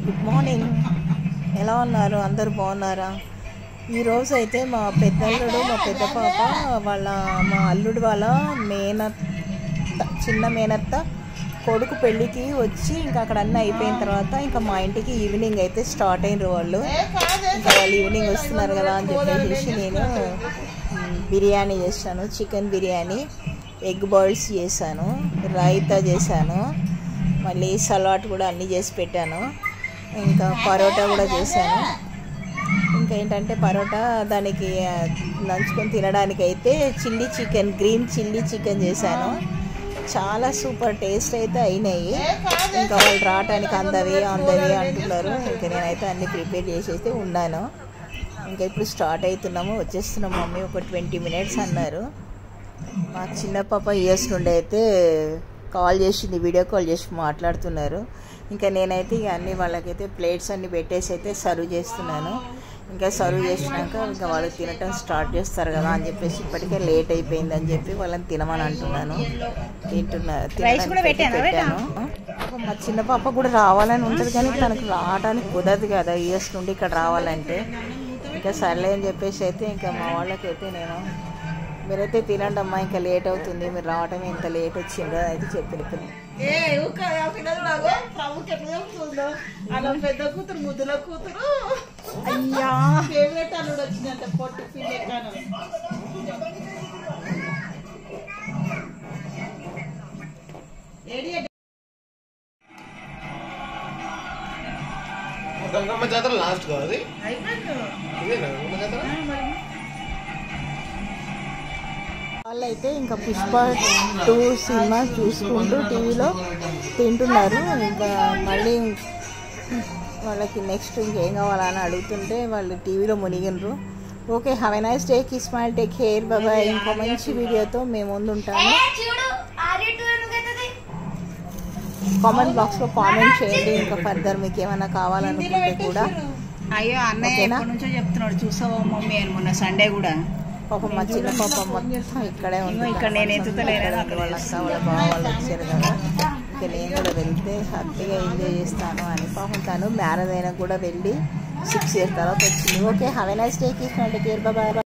Good morning. ఎలా ఉన్నారు? అందరూ బాగున్నారా? ఈరోజు అయితే మా పెద్దల్లుడు, మా పెద్ద పాప మా అల్లుడు వాళ్ళ చిన్న మేనత్త కొడుకు పెళ్ళికి వచ్చి ఇంకా అక్కడ అన్నీ అయిపోయిన తర్వాత ఇంకా మా ఇంటికి ఈవినింగ్ అయితే స్టార్ట్ అయినారు వాళ్ళు. ఇంకా వాళ్ళు ఈవినింగ్ వస్తున్నారు కదా అని చెప్పేసి నేను బిర్యానీ చేశాను. చికెన్ బిర్యానీ, ఎగ్ బాయిల్స్ చేశాను, రైతా చేశాను, మళ్ళీ సలాడ్ కూడా అన్నీ చేసి పెట్టాను. ఇంకా పరోటా కూడా చేశాను. ఇంకా ఏంటంటే పరోటా దానికి నంచుకొని తినడానికి అయితే గ్రీన్ చిల్లీ చికెన్ చేశాను. చాలా సూపర్ టేస్ట్ అయితే అయినాయి. ఇంకా వాళ్ళు రావడానికి అందవే అంటున్నారు. ఇంకా నేనైతే అన్నీ ప్రిపేర్ చేసేస్తే ఉన్నాను. ఇంకా ఇప్పుడు స్టార్ట్ అవుతున్నాము, వచ్చేస్తున్నాం మమ్మీ, ఒక 20 minutes అన్నారు. మా చిన్న పాప యూఎస్ నుండి అయితే కాల్ చేసింది, వీడియో కాల్ చేసి మాట్లాడుతున్నారు. ఇంకా నేనైతే ఇక అన్నీ వాళ్ళకైతే ప్లేట్స్ అన్నీ పెట్టేసి అయితే సర్వ్ చేస్తున్నాను. ఇంకా సర్వ్ చేసినాక ఇంకా వాళ్ళు తినటం స్టార్ట్ చేస్తారు కదా అని చెప్పేసి ఇప్పటికే లేట్ అయిపోయింది అని చెప్పి వాళ్ళని తినమని అంటున్నాను. పెట్టాను. మా చిన్న పాప కూడా రావాలని ఉంటుంది కానీ తనకు రావడానికి కుదరదు కదా యూఎస్ నుండి ఇక్కడ రావాలంటే. ఇంకా సర్లే అని చెప్పేసి అయితే ఇంకా మా వాళ్ళకైతే నేను మీరైతే తినండి అమ్మా, ఇంకా లేట్ అవుతుంది, మీరు రావటం ఇంత లేట్ వచ్చిందో అయితే చెప్పి పెద్ద కూతురు ముద్దుల కూతురు అయ్యా ఫేవరెట్ అల్లుడు వచ్చిందంట. పొట్టు ఫీల్ గంగమ్మ జాతర లాస్ట్ కాదు వాళ్ళైతే ఇంకా పుష్ప 2 సినిమా చూసుకుంటూ టీవీలో తింటున్నారు. ఇంకా మళ్ళీ వాళ్ళకి నెక్స్ట్ ఇంకేం కావాలని అడుగుతుంటే వాళ్ళు టీవీలో మునిగినరు. Okay, have a nice day, kiss smile, take care, bye. ఇంకో మంచి వీడియోతో మేము ముందు ఉంటాము. కామెంట్ బాక్స్లో కామెంట్ చేయండి. ఇంకా ఫర్దర్ మీకు ఏమైనా కావాలనుకుంటే కూడా. అయ్యో అన్నయ్య ఎప్పటి నుంచో చెప్తున్నాడు చూసావా మమ్మీ అని, మొన్న సండే కూడా. పాప మా చిన్న పాప మొత్తం ఇక్కడే ఉంది. ఇక్కడ నేను ఎత్తుతలేను, వాళ్ళ అక్క వాళ్ళ బావ వాళ్ళు వచ్చారు కదా, ఇంకా నేను కూడా వెళ్తే హ్యాపీగా ఎంజాయ్ చేస్తాను అని. పాపం తను మ్యారేజ్ అయినా కూడా వెళ్ళి 6 years తర్వాత వచ్చింది. Okay, have a nice day, keep my take care, bye.